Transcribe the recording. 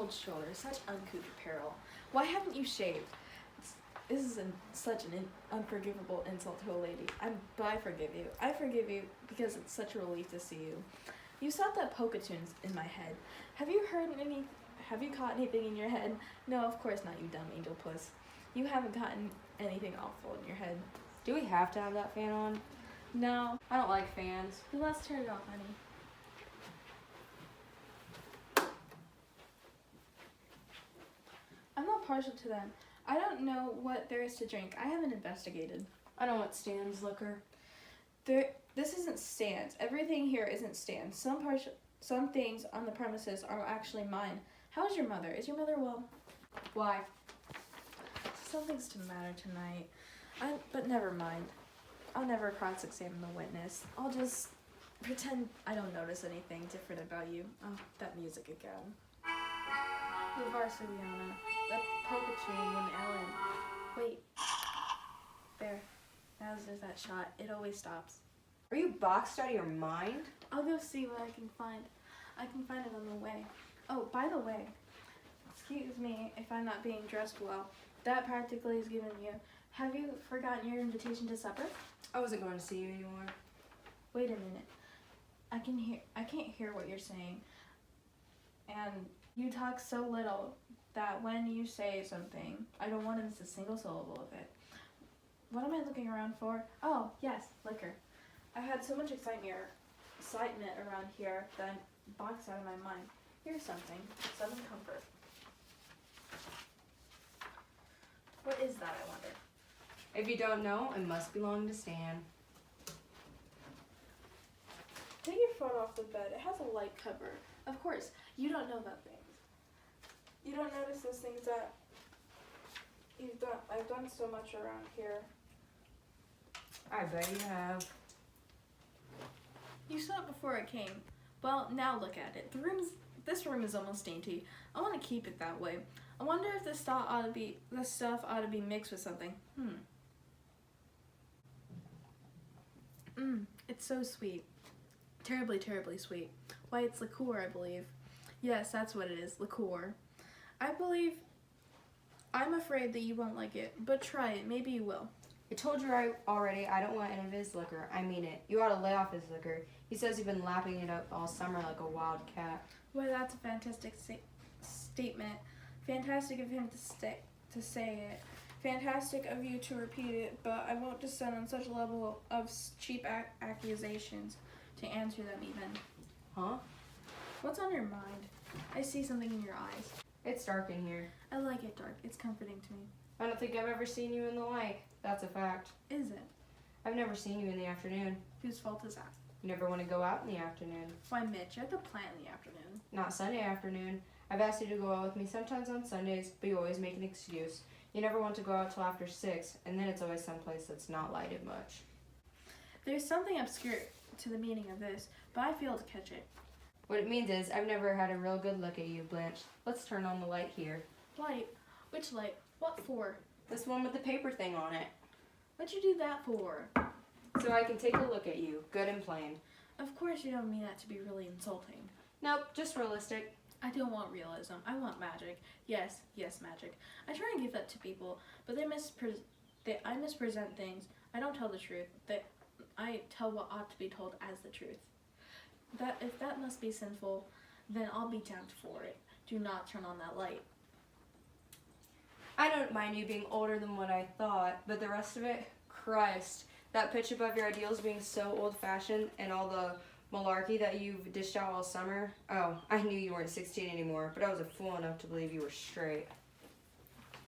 cold shoulders, such uncouth apparel. Why haven't you shaved? This is such an unforgivable insult to a lady. But I forgive you. I forgive you because it's such a relief to see you. You stopped that polka tunes in my head. Have you caught anything in your head? No, of course not, you dumb angel puss. You haven't gotten anything awful in your head. Do we have to have that fan on? No. I don't like fans. Then let's turn it off, honey. I'm not partial to them. I don't know what there is to drink. I haven't investigated. I don't want Stan's liquor. This isn't Stan's. Everything here isn't Stan's. Some things on the premises are actually mine. How is your mother? Is your mother well? Why? Something's to matter tonight. But never mind. I'll never cross-examine the witness. I'll just pretend I don't notice anything different about you. Oh, that music again. The Varsiliana. The polka tune when Ellen. Wait. There. Now there's that shot. It always stops. Are you boxed out of your mind? I'll go see what I can find. I can find it on the way. Oh, by the way, excuse me if I'm not being dressed well. That practically is given you. Have you forgotten your invitation to supper? I wasn't going to see you anymore. Wait a minute. I can't hear what you're saying. And you talk so little that when you say something, I don't want to miss a single syllable of it. What am I looking around for? Oh, yes, liquor. I've had so much excitement around here that I'm boxed out of my mind. Here's something. Southern comfort. What is that, I wonder? If you don't know, it must belong to Stan. Take your foot off the bed. It has a light cover. Of course, you don't know about things. You don't notice those things that I've done so much around here. I bet you have. You saw it before it came. Well, now look at it. This room is almost dainty. I want to keep it that way. I wonder if this stuff ought to be mixed with something. It's so sweet. Terribly, terribly sweet. Why, it's liqueur, I believe. Yes, that's what it is, liqueur. I'm afraid that you won't like it, but try it. Maybe you will. I told you already I don't want any of his liquor. I mean it. You ought to lay off his liquor. He says you've been lapping it up all summer like a wild cat. Well, that's a fantastic statement. Fantastic of him to say it. Fantastic of you to repeat it, but I won't descend on such a level of cheap accusations to answer them even. Huh? What's on your mind? I see something in your eyes. It's dark in here. I like it dark. It's comforting to me. I don't think I've ever seen you in the light. That's a fact. Is it? I've never seen you in the afternoon. Whose fault is that? You never want to go out in the afternoon. Why, Mitch, you have to plan in the afternoon. Not Sunday afternoon. I've asked you to go out with me sometimes on Sundays, but you always make an excuse. You never want to go out till after 6, and then it's always someplace that's not lighted much. There's something obscure to the meaning of this, but I fail to catch it. What it means is, I've never had a real good look at you, Blanche. Let's turn on the light here. Light? Which light? What for? This one with the paper thing on it. What'd you do that for? So I can take a look at you, good and plain. Of course you don't mean that to be really insulting. Nope, just realistic. I don't want realism. I want magic. Yes, magic. I try and give that to people, but I mispresent things. I don't tell the truth. I tell what ought to be told as the truth. If that must be sinful, then I'll be damned for it. Do not turn on that light. I don't mind you being older than what I thought, but the rest of it, Christ. That pitch above your ideals being so old-fashioned and all the malarkey that you've dished out all summer. Oh, I knew you weren't 16 anymore, but I was a fool enough to believe you were straight.